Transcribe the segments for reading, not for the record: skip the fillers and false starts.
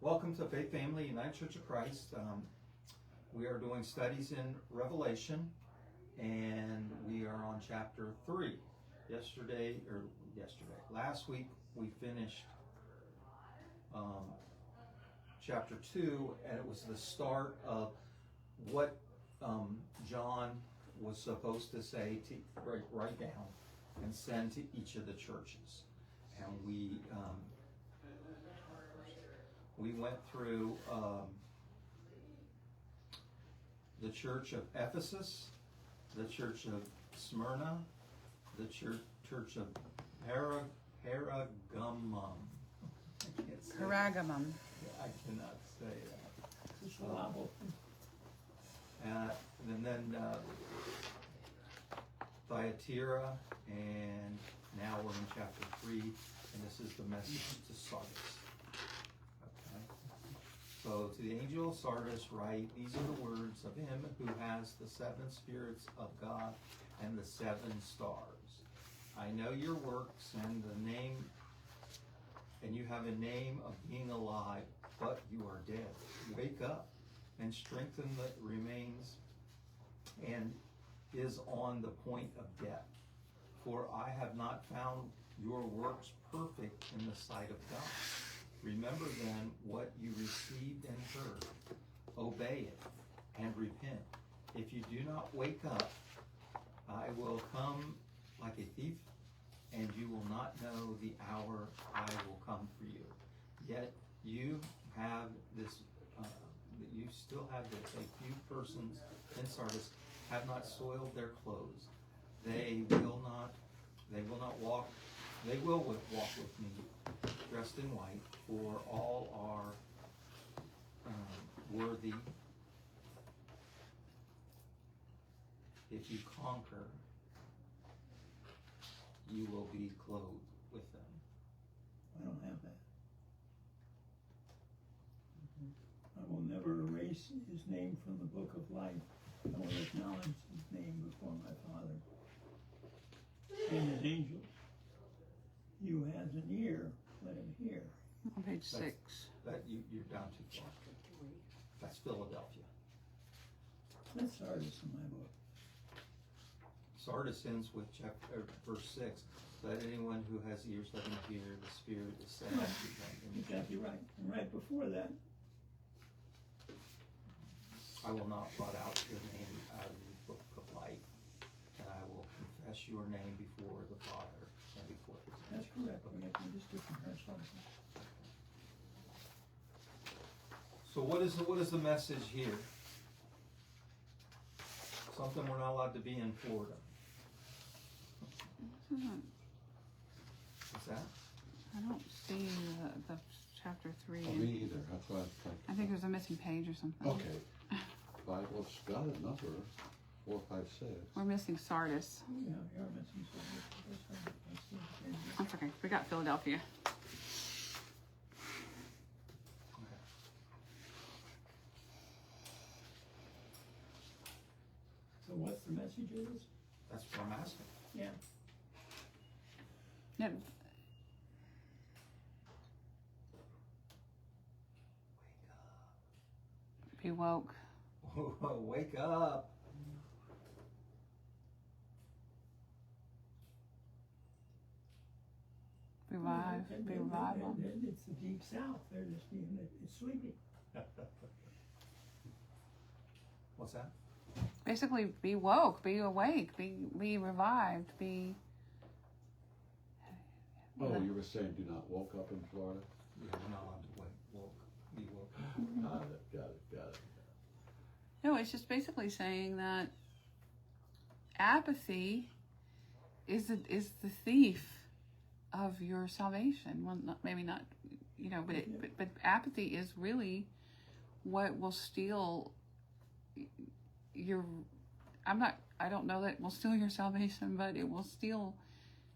Welcome to Faith Family United Church of Christ. We are doing studies in Revelation, and we are on chapter 3. Last week we finished chapter 2, and it was the start of what John was supposed to say, to write down and send to each of the churches. And we went through the church of Ephesus, the church of Smyrna, the church of Pergamum. Pergamum. I cannot say that. And then Thyatira, and now we're in chapter 3, and this is the message to Sardis. Okay. So to the angel of Sardis write, these are the words of him who has the 7 spirits of God and the 7 stars. I know your works and you have a name of being alive, but you are dead. Wake up and strengthen that remains and is on the point of death. For I have not found your works perfect in the sight of God. Remember then what you received and heard. Obey it and repent. If you do not wake up, I will come like a thief, and you will not know the hour I will come for you. Yet you have this, you still have this. A few persons in Sardis have not soiled their clothes. They will walk with me dressed in white, for all are worthy. If you conquer, you will be clothed with them. I don't have that. I will never erase his name from the book of life. I will acknowledge his name before my Father and his angels. He who has an ear, let him hear. On page 6. You're down too far. That's Philadelphia. That's Sardis in my book. Sardis ends with verse 6. Let anyone who has ears, let him hear. The Spirit is saying. Right. Exactly right. And right before that, I will not blot out your name out of the book of life, and I will confess your name before the Father and before his name. that's correct. We have to just compare something. So what is the message here? Something we're not allowed to be in Florida. What's that? I don't see the chapter 3. Oh, me either. That's why I think there's a missing page or something. Okay. Well, it's got a number, 4, 5, 6. We're missing Sardis. Yeah, we are missing something. That's okay. We got Philadelphia. So what's the message is? That's what I'm asking. Yeah. No, be woke. Wake up. Revive. Be revival. It's the deep south. They're just being, it's sleeping. What's that? Basically, be woke, be awake, be revived, be. Oh, you were saying do not woke up in Florida? Yeah, we're not allowed to be woke. Got it. No, it's just basically saying that apathy is the thief of your salvation. Well, maybe not, but apathy is really what will steal your. I don't know that it will steal your salvation, but it will steal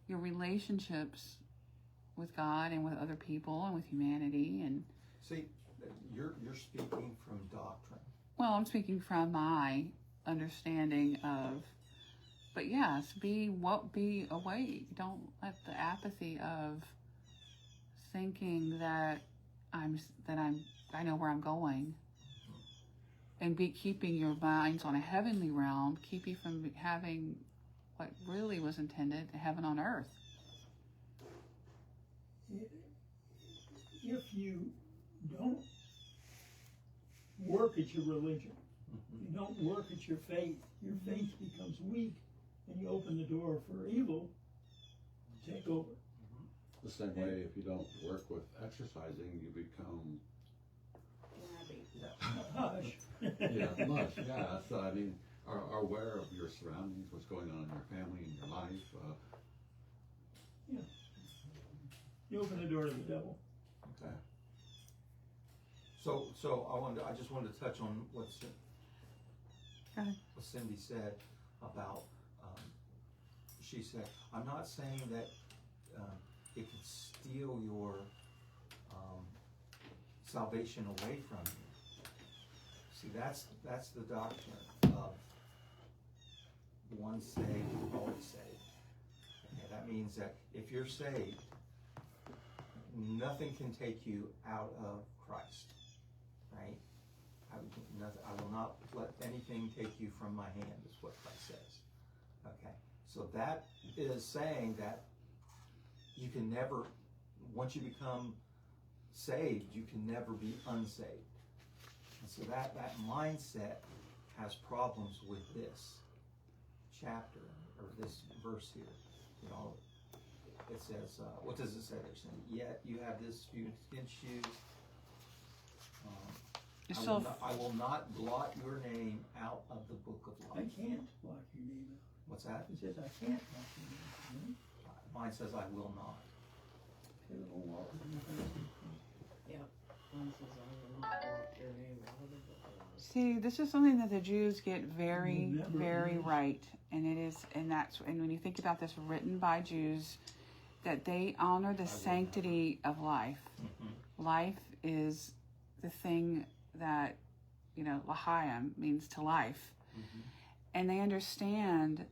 your relationships with God and with other people and with humanity. And see, you're speaking from doctrine. well, I'm speaking from my understanding of. But yes, be awake. Don't let the apathy of thinking that I'm I know where I'm going. And keeping your minds on a heavenly realm, keep you from having what really was intended, heaven on earth. If you don't work at your religion, you don't work at your faith becomes weak, and you open the door for evil to take over. The same way, if you don't work with exercising, you become Hush. much. Yeah, so I mean, are aware of your surroundings, what's going on in your family, in your life. You open the door to the devil. Okay. So I just wanted to touch on what Cindy said about. She said, "I'm not saying that it can steal your salvation away from you." See, that's the doctrine of once saved, always saved. Okay, that means that if you're saved, nothing can take you out of Christ, right? I will not let anything take you from my hand, is what Christ says. Okay, so that is saying that you can never, once you become saved, you can never be unsaved. And so that mindset has problems with this chapter, or this verse here. You know, it says, what does it say there, Cindy? Yet you have this feud against you. I will not blot your name out of the book of I life. can't block your name out. What's that? It says I can't block your name out. Mine says I will not. Okay, we'll walk with you. Yeah. One says I will not block your name out of the book of life. See, this is something that the Jews get very, Never very use. right, and and when you think about this, written by Jews, that they honor the sanctity of life. Mm-hmm. Life is the thing that, l'chaim means to life, Mm-hmm. and they understand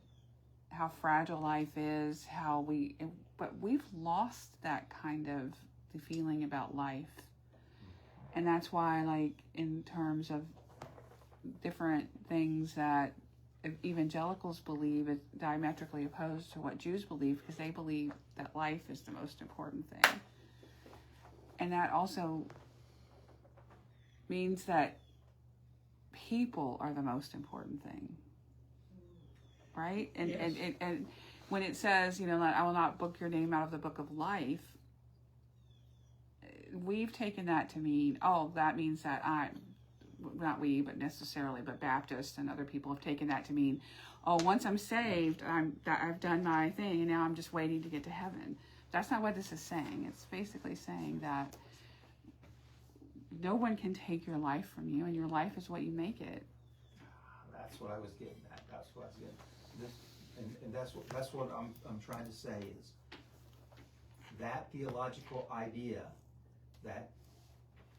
how fragile life is, but we've lost that kind of the feeling about life, and that's why, like, in terms of different things that evangelicals believe is diametrically opposed to what Jews believe, because they believe that life is the most important thing. And that also means that people are the most important thing. Right? And, Yes. and when it says, that I will not book your name out of the book of life, we've taken that to mean, that means that not we, but Baptists and other people have taken that to mean, once I'm saved, I've done my thing, and now I'm just waiting to get to heaven. That's not what this is saying. It's basically saying that no one can take your life from you, and your life is what you make it. That's what I was getting at. That's what I was getting. And that's what I'm trying to say is that theological idea that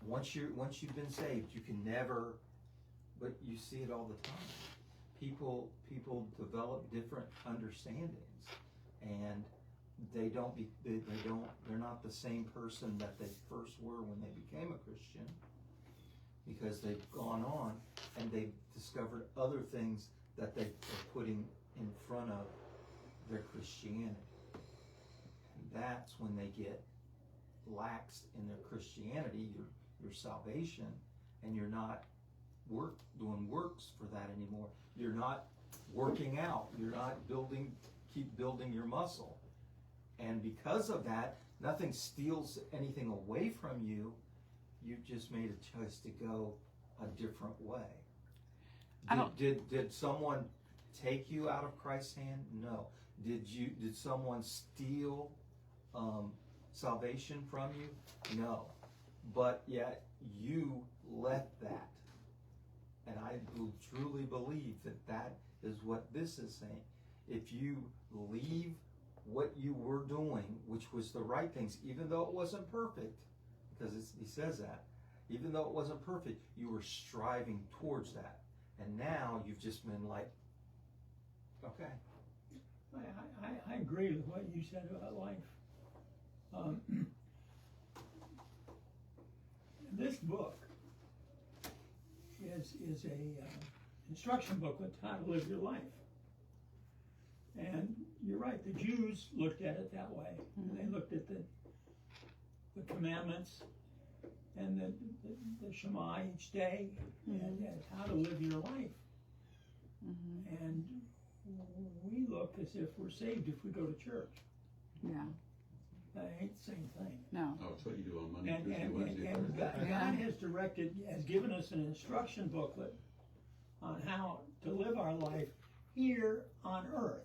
once you've been saved, you can never. But you see it all the time. People develop different understandings, and they're not the same person that they first were when they became a Christian, because they've gone on and they've discovered other things that they're putting in front of their Christianity. And that's when they get laxed in their Christianity, your salvation, and you're not doing works for that anymore. You're not working out. You're not keep building your muscle. And because of that, nothing steals anything away from you. You've just made a choice to go a different way. Did someone take you out of Christ's hand? No. Did someone steal salvation from you? No. But yet you left that. And I truly believe that is what this is saying. If you leave what you were doing, which was the right things, even though it wasn't perfect, because he says that, even though it wasn't perfect, you were striving towards that. And now you've just been like, okay. I agree with what you said about life. This book is a instruction booklet how to live your life. And you're right, the Jews looked at it that way. Mm-hmm. They looked at the commandments and the Shema each day and how to live your life. Mm-hmm. And we look as if we're saved if we go to church. Yeah. That ain't the same thing. No. Oh, it's what you do on Monday, And, Tuesday, and, Wednesday, and, and Thursday. God has given us an instruction booklet on how to live our life here on earth.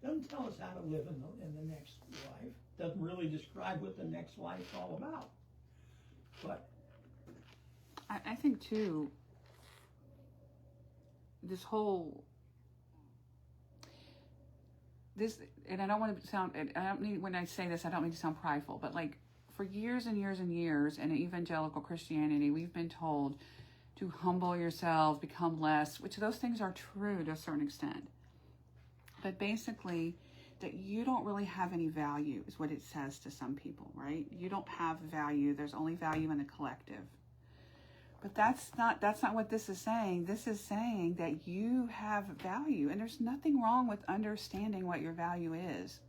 Doesn't tell us how to live in the next life. Doesn't really describe what the next life's all about. But I think too, and I don't want to sound, I don't mean, when I say this, I don't mean to sound prideful, but like for years and years and years in evangelical Christianity, we've been told to humble yourselves, become less, which those things are true to a certain extent. But basically, that you don't really have any value is what it says to some people, right? You don't have value. There's only value in the collective. But that's not what this is saying. This is saying that you have value, and there's nothing wrong with understanding what your value is.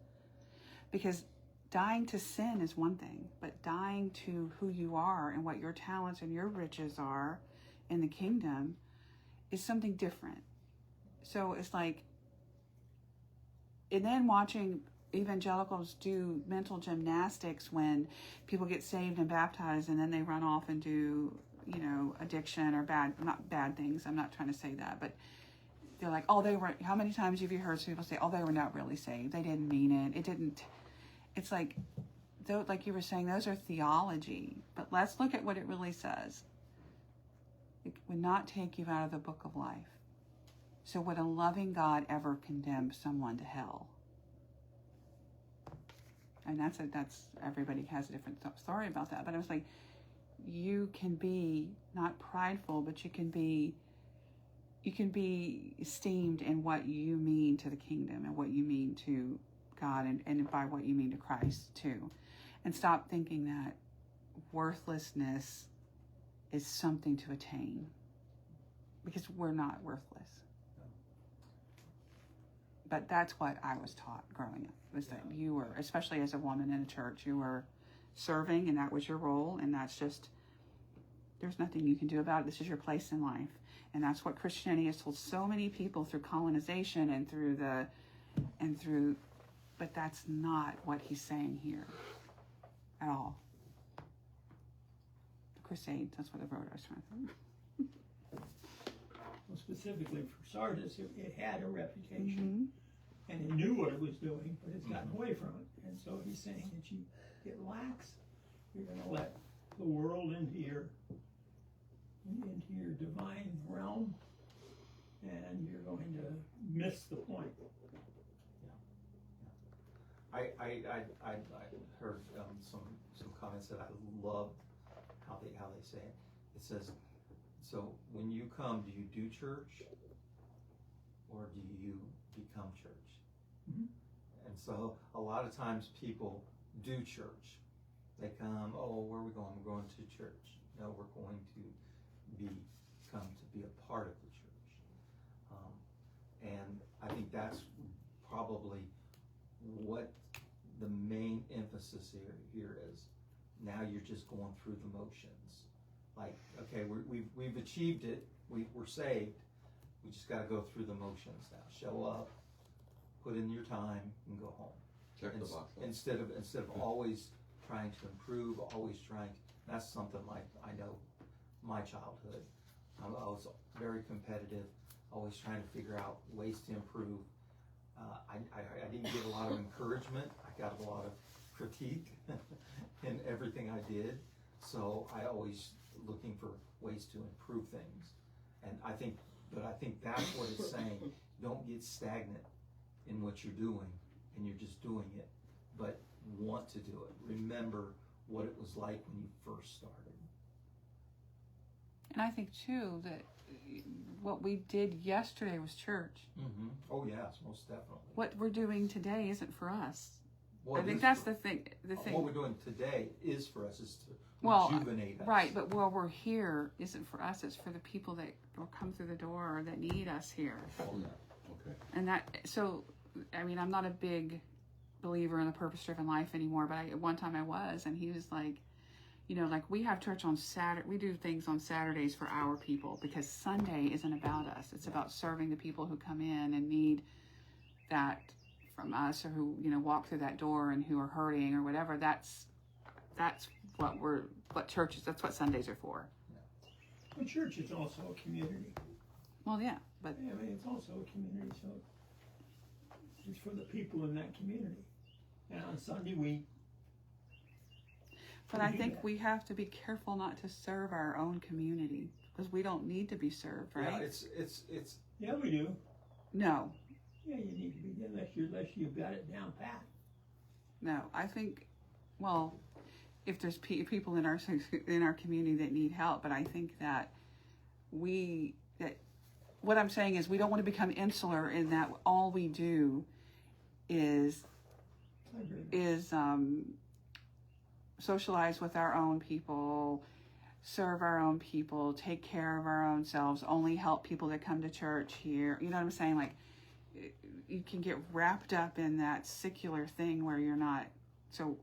Because dying to sin is one thing, but dying to who you are and what your talents and your riches are in the kingdom is something different. So it's like, and then watching evangelicals do mental gymnastics when people get saved and baptized and then they run off and do, addiction or not bad things. I'm not trying to say that, but they're like, how many times have you heard people say, they were not really saved. They didn't mean it. It's like, though, like you were saying, those are theology, but let's look at what it really says. It would not take you out of the book of life. So would a loving God ever condemn someone to hell? And that's everybody has a different story about that. But I was like, you can be not prideful, but you can be esteemed in what you mean to the kingdom and what you mean to God and by what you mean to Christ too. And stop thinking that worthlessness is something to attain, because we're not worthless. But that's what I was taught growing up, was that you were, especially as a woman in a church, you were serving and that was your role, and that's just, there's nothing you can do about it. This is your place in life. And that's what Christianity has told so many people through colonization and through, but that's not what he's saying here at all. The Crusades, that's what the road I was trying to think. well, specifically for Sardis, it had a reputation, and it knew what it was doing, but it's gotten away from it. And so he's saying that you get lax, you're going to let the world into your divine realm, and you're going to miss the point. I heard some comments that I love how they say it. It says, so when you come, do you do church or do you become church? Mm-hmm. And so a lot of times people do church. They come, where are we going? We're going to church. No, we're going to come to be a part of the church. And I think that's probably what the main emphasis here is. Now you're just going through the motions. Like, okay, we've achieved it. We're saved. We just got to go through the motions now. Show up, put in your time, and go home. Check the box. Instead of always trying to improve, always trying. That's something like I know my childhood. I was very competitive, always trying to figure out ways to improve. I didn't get a lot of encouragement. I got a lot of critique in everything I did. So I always looking for ways to improve things. And I think that's what it's saying. Don't get stagnant in what you're doing, and you're just doing it, but want to do it. Remember what it was like when you first started. And I think too that what we did yesterday was church. Mm-hmm. Oh yes, most definitely. What we're doing today isn't for us. Well, I it think is that's for- the thing. The thing. What we're doing today is for us, is to Well, rejuvenate us. right, but while we're here isn't for us, it's for the people that will come through the door or that need us here. Oh, yeah, okay. And that, so, I mean, I'm not a big believer in the purpose-driven life anymore, but at one time I was, and he was like, you know, like we have church on Saturday, we do things on Saturdays for our people because Sunday isn't about us. It's about serving the people who come in and need that from us, or who, you know, walk through that door and who are hurting or whatever. That's what church is, that's what Sundays are for. But church is also a community. Well, yeah, but I mean, it's also a community, so it's for the people in that community. And on Sunday, But We I do think that. we have to be careful not to serve our own community because we don't need to be served, right? Yeah, it's yeah, we do. No, Yeah, you need to be, unless you've got it down pat. no. I think, well, if there's people in our community that need help, but I think that what I'm saying is we don't want to become insular in that all we do is I agree. Socialize with our own people, serve our own people, take care of our own selves, only help people that come to church here. You know what I'm saying? Like, you can get wrapped up in that secular thing where you're not. So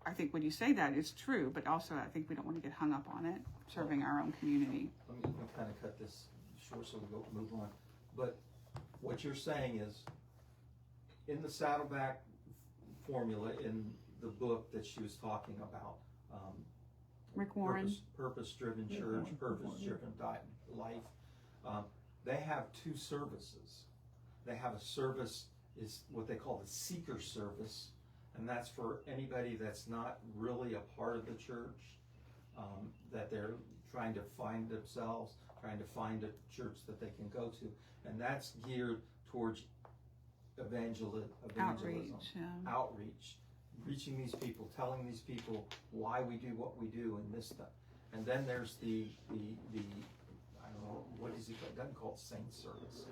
I think when you say that, it's true, but also I think we don't want to get hung up on it, serving our own community. let me kind of cut this short so we go move on. But what you're saying is, in the Saddleback formula in the book that she was talking about, Rick Warren. purpose-driven Yeah, church, Warren, purpose-driven life, they have two services. They have a service, is what they call the seeker service, and that's for anybody that's not really a part of the church, that they're trying to find themselves, trying to find a church that they can go to, and that's geared towards evangelism, outreach, reaching these people, telling these people why we do what we do and this stuff. And then there's the I don't know, what is it called? It doesn't call it saint service,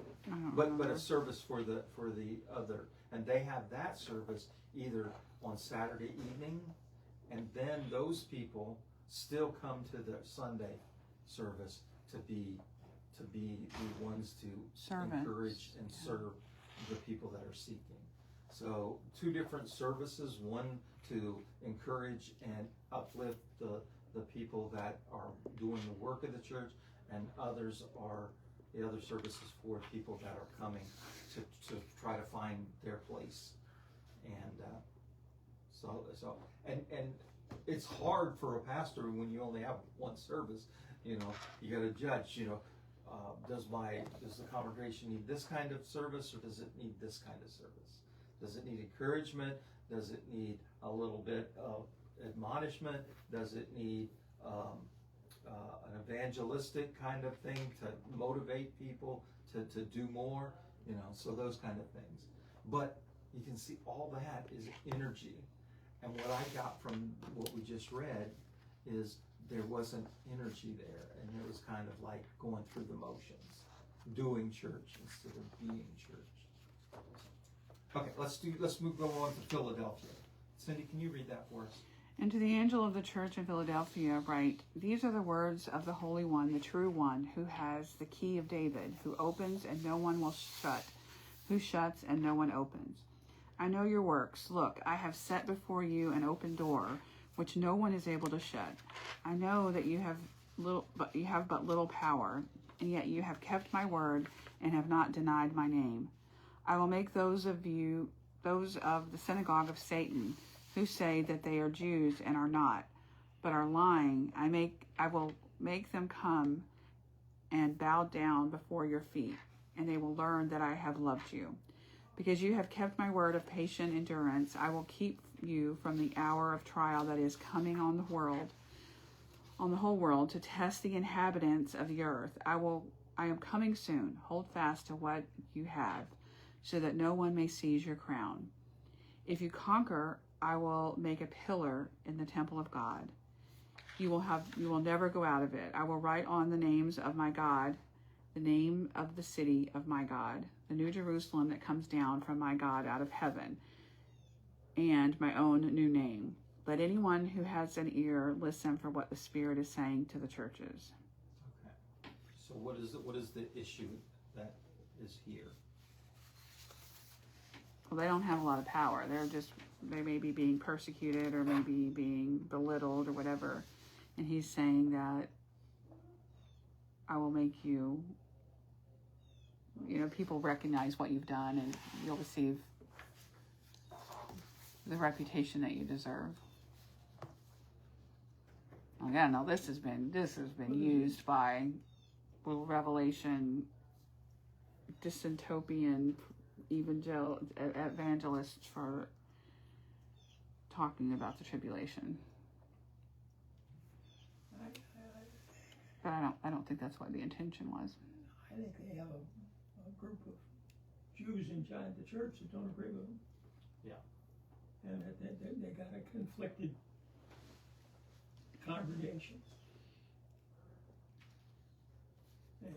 but a service for the other, and they have that service either on Saturday evening, and then those people still come to the Sunday service to be the ones to Servants. encourage and serve the people that are seeking. So two different services, one to encourage and uplift the people that are doing the work of the church, and others are the other services for people that are coming to try to find their place. And and it's hard for a pastor when you only have one service. You know, you got to judge. You know, does the congregation need this kind of service, or does it need this kind of service? Does it need encouragement? Does it need a little bit of admonishment? Does it need an evangelistic kind of thing to motivate people to do more? You know, so those kind of things. But you can see all that is energy. And what I got from what we just read is there wasn't energy there, and it was kind of like going through the motions, doing church instead of being church. Okay, let's go on to Philadelphia. Cindy, can you read that for us? And to the angel of the church in Philadelphia write, these are the words of the Holy One, the true One, who has the key of David, who opens and no one will shut, who shuts and no one opens. I know your works. Look, I have set before you an open door, which no one is able to shut. I know that you have but little power, and yet you have kept my word and have not denied my name. I will make those of the synagogue of Satan, who say that they are Jews and are not, but are lying. I will make them come and bow down before your feet, and they will learn that I have loved you. Because you have kept my word of patient endurance, I will keep you from the hour of trial that is coming on the whole world, to test the inhabitants of the earth. I am coming soon. Hold fast to what you have, so that no one may seize your crown. If you conquer, I will make a pillar in the temple of God. You will never go out of it. I will write on the names of my God, the name of the city of my God, the new Jerusalem that comes down from my God out of heaven. and my own new name. Let anyone who has an ear listen for what the Spirit is saying to the churches. Okay. So what is the issue that is here? Well, they don't have a lot of power. They may be being persecuted or maybe being belittled or whatever. And he's saying that I will make you, people recognize what you've done and you'll receive the reputation that you deserve. Again, now this has been used by Revelation dystopian evangelists for talking about the tribulation. But I don't think that's what the intention was. I think they have a group of Jews inside the church that don't agree with them. Yeah. And they got a conflicted congregation. And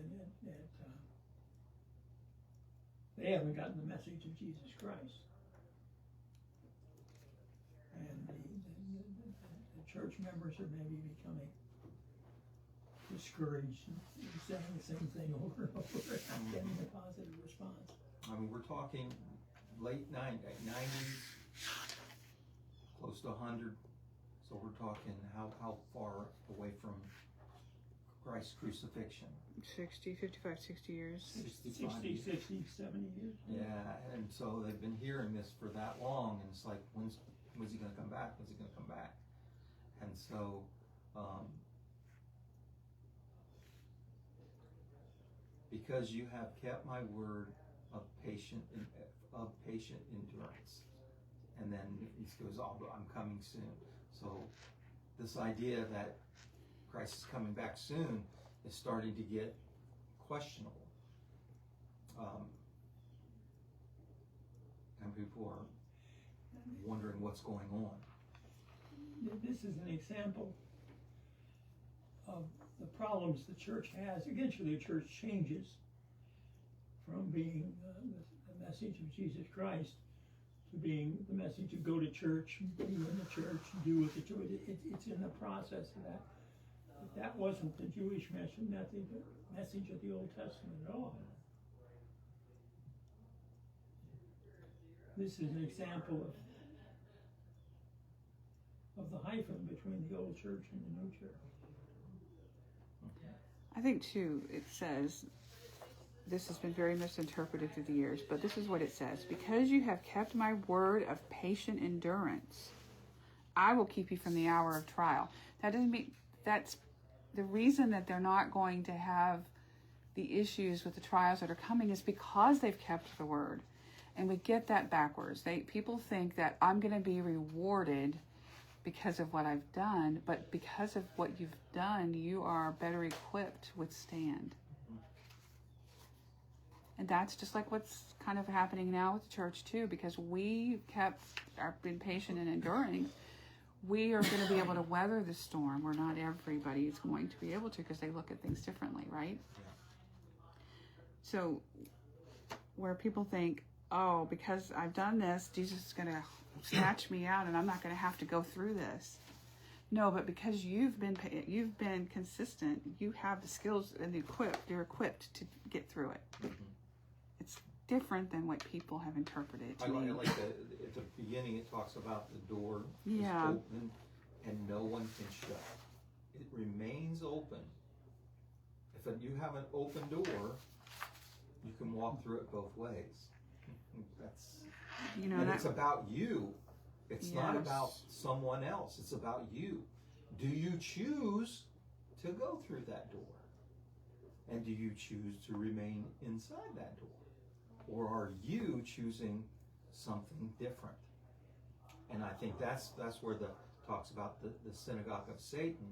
they haven't gotten the message of Jesus Christ. And the church members are maybe becoming discouraged and saying the same thing over and over and not getting a positive response. I mean, we're talking late 90s, close to 100. So we're talking how far away from Christ's crucifixion? 60 years. 65 60, years. 60, 70 years. Yeah, and so they've been hearing this for that long, and it's like, when's he going to come back? When's he going to come back? And so, because you have kept my word of patient endurance, and then it goes, I'm coming soon. So this idea that Christ is coming back soon is starting to get questionable. And people are wondering what's going on. This is an example of the problems the church has. Eventually the church changes from being the message of Jesus Christ to being the message of go to church, be in the church, do what the church. It's in the process of that. But that wasn't the Jewish message of the Old Testament at all. This is an example of the hyphen between the old church and the new church. I think too, it says, this has been very misinterpreted through the years, but this is what it says. Because you have kept my word of patient endurance, I will keep you from the hour of trial. That doesn't mean, that's the reason that they're not going to have the issues with the trials that are coming is because they've kept the word. And we get that backwards. People think that I'm going to be rewarded because of what I've done, but because of what you've done, you are better equipped to withstand. And that's just like what's kind of happening now with the church too, because we been patient and enduring. We are going to be able to weather the storm where not everybody is going to be able to, because they look at things differently, right? Yeah. So where people think, oh, because I've done this, Jesus is going to snatch me out and I'm not going to have to go through this. No, but because you've been consistent, you have the skills and you're equipped to get through it. Mm-hmm. It's different than what people have interpreted it to I mean. like at the beginning it talks about the door is Yeah. open and no one can shut. It remains open. If you have an open door, you can walk through it both ways. And it's about you. It's not about someone else. It's about you. Do you choose to go through that door? And do you choose to remain inside that door? Or are you choosing something different? And I think that's where the talks about the synagogue of Satan.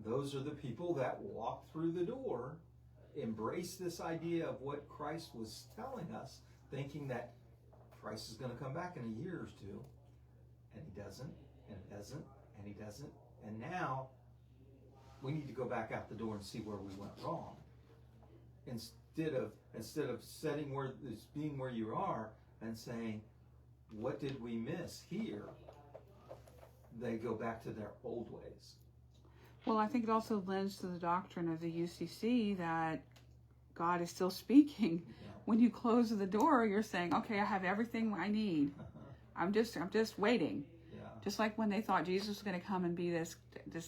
Those are the people that walk through the door, embrace this idea of what Christ was telling us, thinking that Christ is going to come back in a year or two, and he doesn't, and he doesn't, and he doesn't, and now we need to go back out the door and see where we went wrong. Instead of being where you are and saying, what did we miss here? They go back to their old ways. Well, I think it also lends to the doctrine of the UCC that God is still speaking. Yeah. When you close the door, you're saying, okay, I have everything I need. I'm just waiting. Yeah. Just like when they thought Jesus was going to come and be this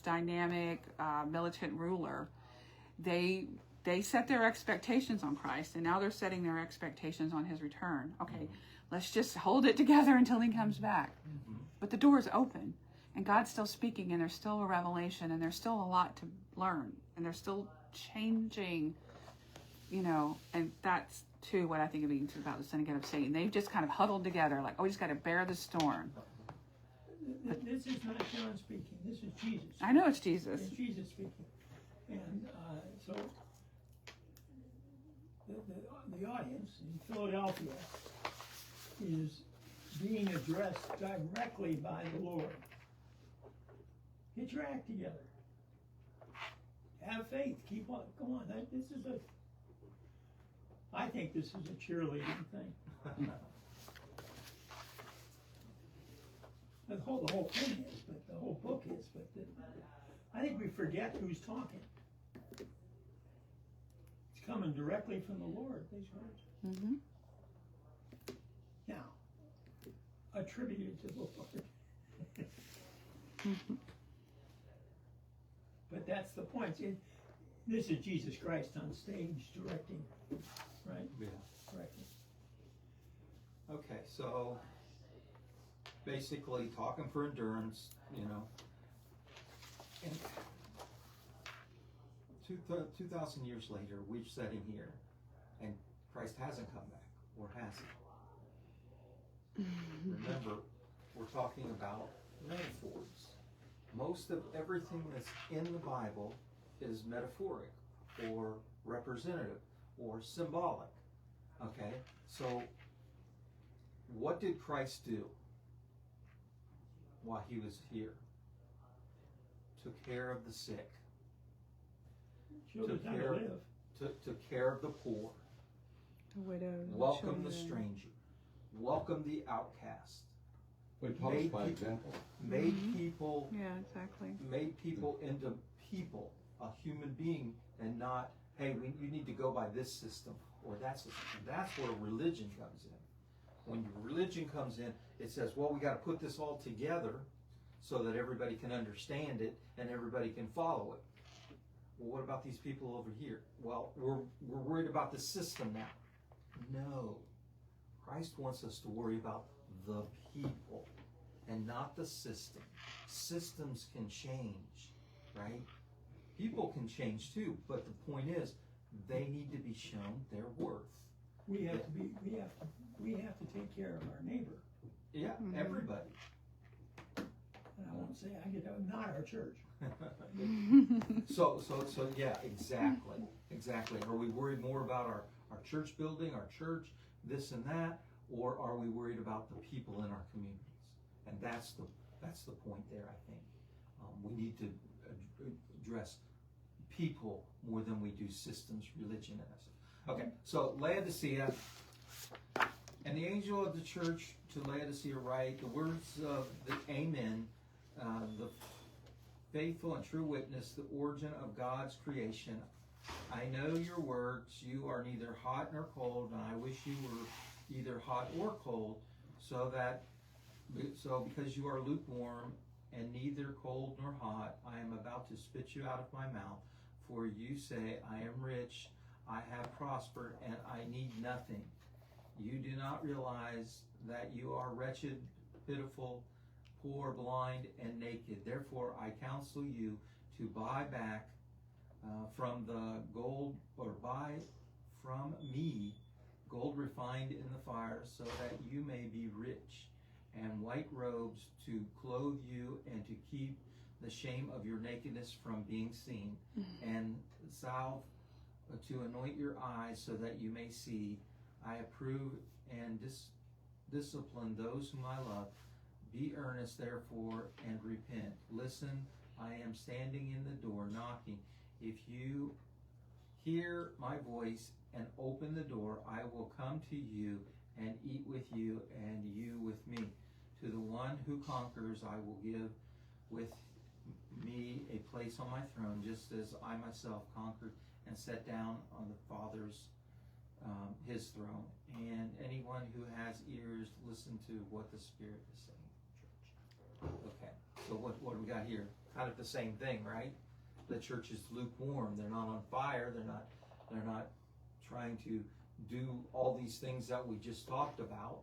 dynamic, militant ruler, they set their expectations on Christ, and now they're setting their expectations on his return. Okay, let's just hold it together until he comes back. But the door is open, and God's still speaking, and there's still a revelation, and there's still a lot to learn, and they're still changing, and that's too what I think it means about the synagogue of Satan. They've just kind of huddled together, like, oh, we just got to bear the storm. This is not John speaking. This is Jesus. I know it's Jesus. It's Jesus speaking. And so the audience in Philadelphia is being addressed directly by the Lord. Get your act together. Have faith. Keep on. Come on. I think this is a cheerleading thing. The whole thing is, but the whole book is, but I think we forget who's talking. It's coming directly from the Lord, these words. Mm-hmm. Now, attributed to the Lord. Mm-hmm. But that's the point. This is Jesus Christ on stage directing, right? Yeah. Directing. Okay, so basically talking for endurance, and 2,000 years later, we're sitting here, and Christ hasn't come back, or has he? Remember, we're talking about metaphors. Most of everything that's in the Bible is metaphoric, or representative, or symbolic. Okay, so what did Christ do while he was here? Took care of the sick. Took care of the poor. The widows, Welcome the children. stranger. Welcome the outcast. We taught us by example. Made people. Yeah, exactly. Made people into people, a human being, and not, hey, you need to go by this system or that system. That's where religion comes in. When religion comes in, it says, well, we got to put this all together so that everybody can understand it and everybody can follow it. Well, what about these people over here? Well, we're worried about the system now. No. Christ wants us to worry about the people and not the system. Systems can change, right? People can change too, but the point is, they need to be shown their worth. We have to take care of our neighbor. Yeah, everybody. And I won't say not our church. So yeah, exactly. Are we worried more about our church building, our church, this and that, or are we worried about the people in our communities? And that's the point there, I think. We need to address people more than we do systems, religion, and that. Okay, so Laodicea, and the angel of the church to Laodicea write, the words of the Amen, the faithful and true witness, the origin of God's creation. I know your works, you are neither hot nor cold, and I wish you were either hot or cold, so because you are lukewarm and neither cold nor hot, I am about to spit you out of my mouth. For you say, I am rich, I have prospered, and I need nothing. You do not realize that you are wretched, pitiful, poor, blind, and naked. Therefore, I counsel you to buy back from the gold, or buy from me gold refined in the fire, so that you may be rich, and white robes to clothe you, and to keep the shame of your nakedness from being seen, and salve to anoint your eyes, so that you may see. I approve and discipline those whom I love. Be earnest, therefore, and repent. Listen, I am standing in the door, knocking. If you hear my voice and open the door, I will come to you and eat with you and you with me. who conquers, I will give with me a place on my throne, just as I myself conquered and sat down on the Father's, his throne. And anyone who has ears, listen to what the Spirit is saying. Okay, so what do we got here? Kind of the same thing, right? The church is lukewarm. They're not on fire. They're not trying to do all these things that we just talked about,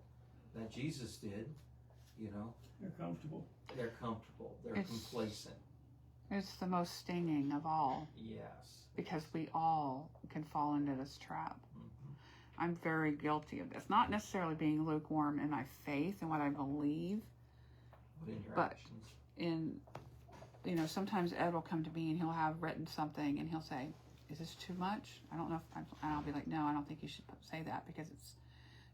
that Jesus did. You know, They're comfortable. they're comfortable. They're complacent. It's the most stinging of all, Yes. because we all can fall into this trap. Mm-hmm. I'm very guilty of this. Not necessarily being lukewarm in my faith and what I believe, But in your But- actions. in, you know, sometimes Ed will come to me and he'll have written something and he'll say, is this too much? I don't know if and I'll be like, no, I don't think you should say that, because it's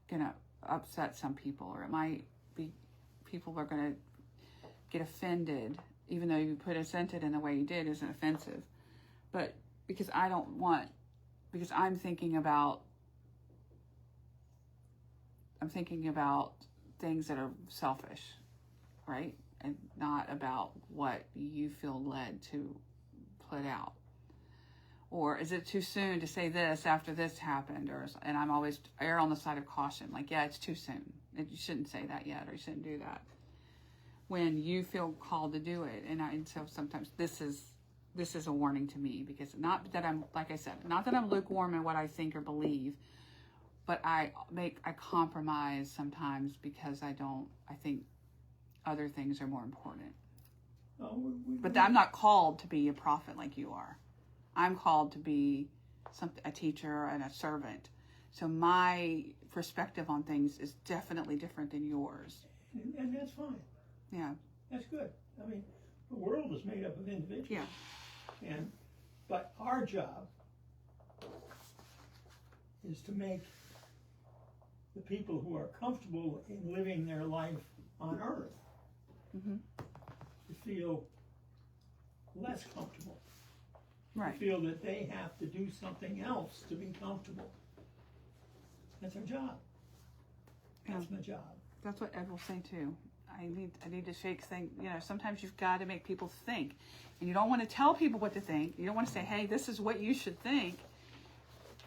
gonna upset some people, or it might be people are gonna get offended, even though you put offended in the way you did isn't offensive. But because I'm thinking about things that are selfish, right? And not about what you feel led to put out. Or is it too soon to say this after this happened? And I'm always err on the side of caution. Like, yeah, it's too soon. You shouldn't say that yet, or you shouldn't do that when you feel called to do it. And so sometimes this is a warning to me, because not that I'm, like I said, not that I'm lukewarm in what I think or believe, but I compromise sometimes because I think other things are more important. But I'm not called to be a prophet like you are. I'm called to be a teacher and a servant. So my perspective on things is definitely different than yours. And that's fine. Yeah. That's good. I mean, the world is made up of individuals. Yeah. But our job is to make the people who are comfortable in living their life on earth Mm-hmm. to feel less comfortable. Right. To feel that they have to do something else to be comfortable. That's our job. That's my job. That's what Ed will say too. I need to shake things. You know, sometimes you've got to make people think, and you don't want to tell people what to think. You don't want to say, "Hey, this is what you should think."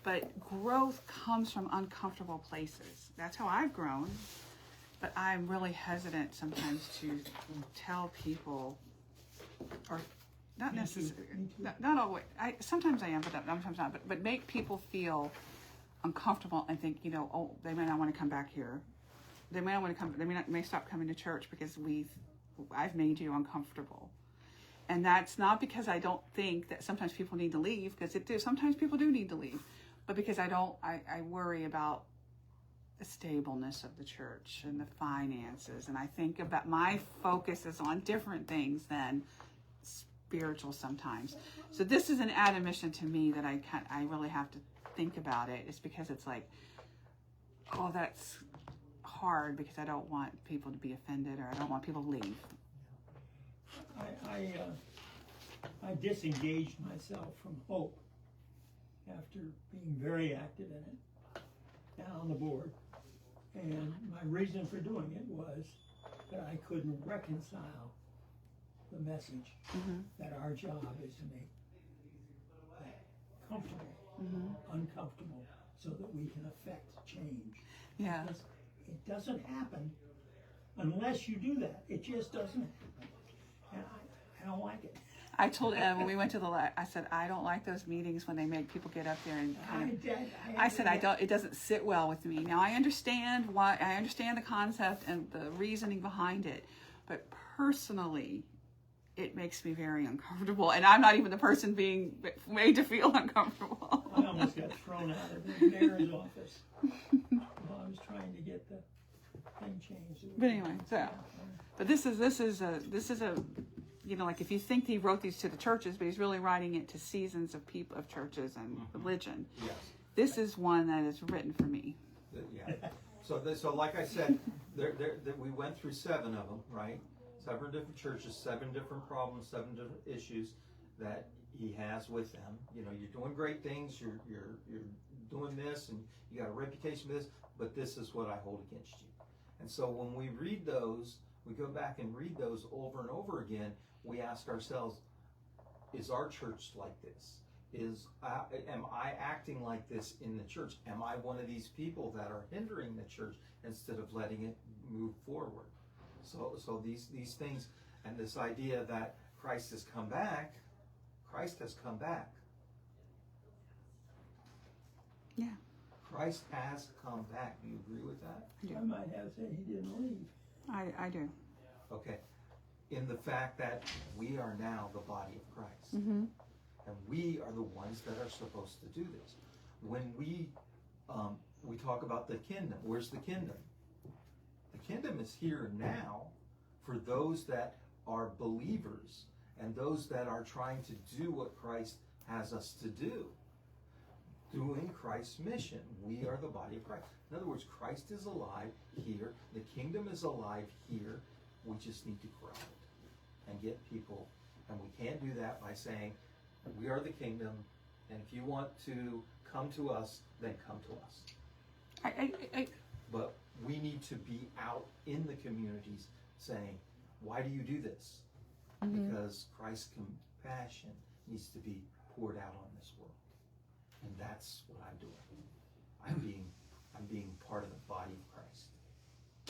But growth comes from uncomfortable places. That's how I've grown. But I'm really hesitant sometimes to tell people, or not necessarily, not always. Sometimes I am, but sometimes not. But make people feel uncomfortable and think, you know, oh, they may not want to come back here. They may not want to come. They may stop coming to church because I've made you uncomfortable. And that's not because I don't think that sometimes people need to leave, because sometimes people do need to leave, but because I worry about the stableness of the church and the finances, and I think about my focus is on different things than spiritual sometimes. So this is an admission to me that I really have to think about it. It's because it's like, oh, that's hard, because I don't want people to be offended, or I don't want people to leave. I disengaged myself from Hope after being very active in it, down on the board. And my reason for doing it was that I couldn't reconcile the message that our job is to make comfortable, uncomfortable, so that we can affect change. Yeah. Because it doesn't happen unless you do that. It just doesn't happen. And I don't like it. I told Ed when we went to I said, I don't like those meetings when they make people get up there and I said, it doesn't sit well with me. Now I understand the concept and the reasoning behind it, but personally, it makes me very uncomfortable, and I'm not even the person being made to feel uncomfortable. I almost got thrown out of the mayor's office while I was trying to get the thing changed. But anyway, but this is a you know, like if you think he wrote these to the churches, but he's really writing it to seasons of people, of churches and religion. Yes. This is one that is written for me. Yeah. So like I said, we went through 7 of them, right? 7 different churches, 7 different problems, 7 different issues that he has with them. You know, you're doing great things, you're doing this, and you got a reputation for this, but this is what I hold against you. And so when we read those, we go back and read those over and over again, we ask ourselves, is our church like this? Am I acting like this in the church? Am I one of these people that are hindering the church instead of letting it move forward? So these things, and this idea that Christ has come back, Christ has come back. Yeah. Christ has come back. Do you agree with that? I might have said he didn't leave. I do. Okay. In the fact that we are now the body of Christ. Mm-hmm. And we are the ones that are supposed to do this. When we talk about the kingdom, where's the kingdom? The kingdom is here now for those that are believers and those that are trying to do what Christ has us to do. Doing Christ's mission. We are the body of Christ. In other words, Christ is alive here. The kingdom is alive here. We just need to grow it and get people. And we can't do that by saying, we are the kingdom, and if you want to come to us, then come to us. But we need to be out in the communities saying, why do you do this? Mm-hmm. Because Christ's compassion needs to be poured out on this world. And that's what I'm doing. I'm being part of the body of Christ.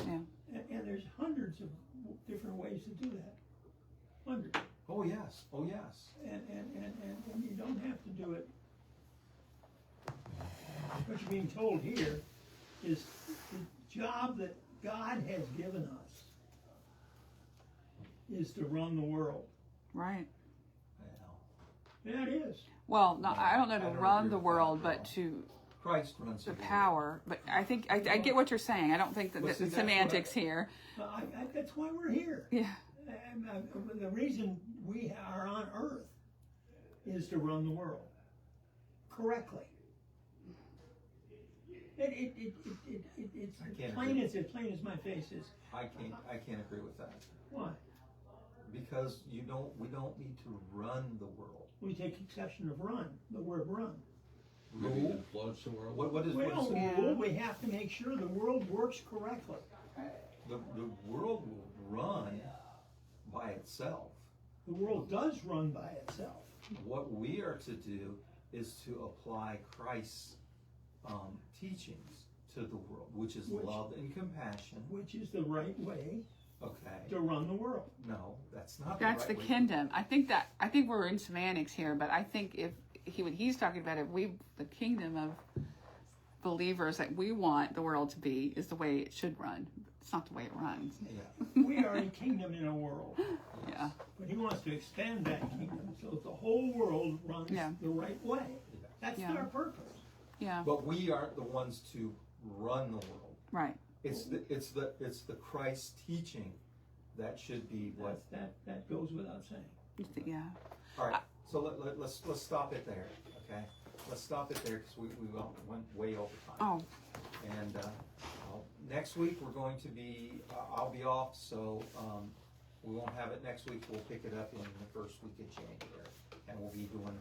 Yeah. And there's hundreds of different ways to do that. Hundreds. Oh yes, oh yes. And you don't have to do it. What you're being told here is the job that God has given us is to run the world. Right. Well, Yeah, it is. Well, no, I don't know I to don't run agree the with world, that but at all. to Christ runs the world. power. But I think I get what you're saying. I don't think that Well, the see, that's semantics what here. That's why we're here. Yeah. The reason we are on Earth is to run the world correctly. It's I can't plain agree. as plain as my face is. I can't agree with that. Why? Because we don't need to run the world. We take exception of run, the word run. Maybe Rule? influence the world. What is We don't Yeah. rule, we have to make sure the world works correctly. the world will run by itself. The world does run by itself. What we are to do is to apply Christ's teachings to the world, which is Which- love and compassion. Which is the right way Okay. to run the world. No, that's not. That's the the right way. kingdom. I think we're in semantics here, but I think if what he's talking about, the kingdom of believers that we want the world to be is the way it should run. It's not the way it runs. Yeah. We are a kingdom in a world. Yeah. But he wants to expand that kingdom so that the whole world runs Yeah. the right way. That's Yeah. our purpose. Yeah. But we aren't the ones to run the world. Right. It's the Christ teaching that should be what. That goes without saying. Yeah. All right. So let's stop it there. Okay. Let's stop it there because we went way over time. Oh. And next week we're going to be. I'll be off, so we won't have it next week. We'll pick it up in the first week of January, and we'll be doing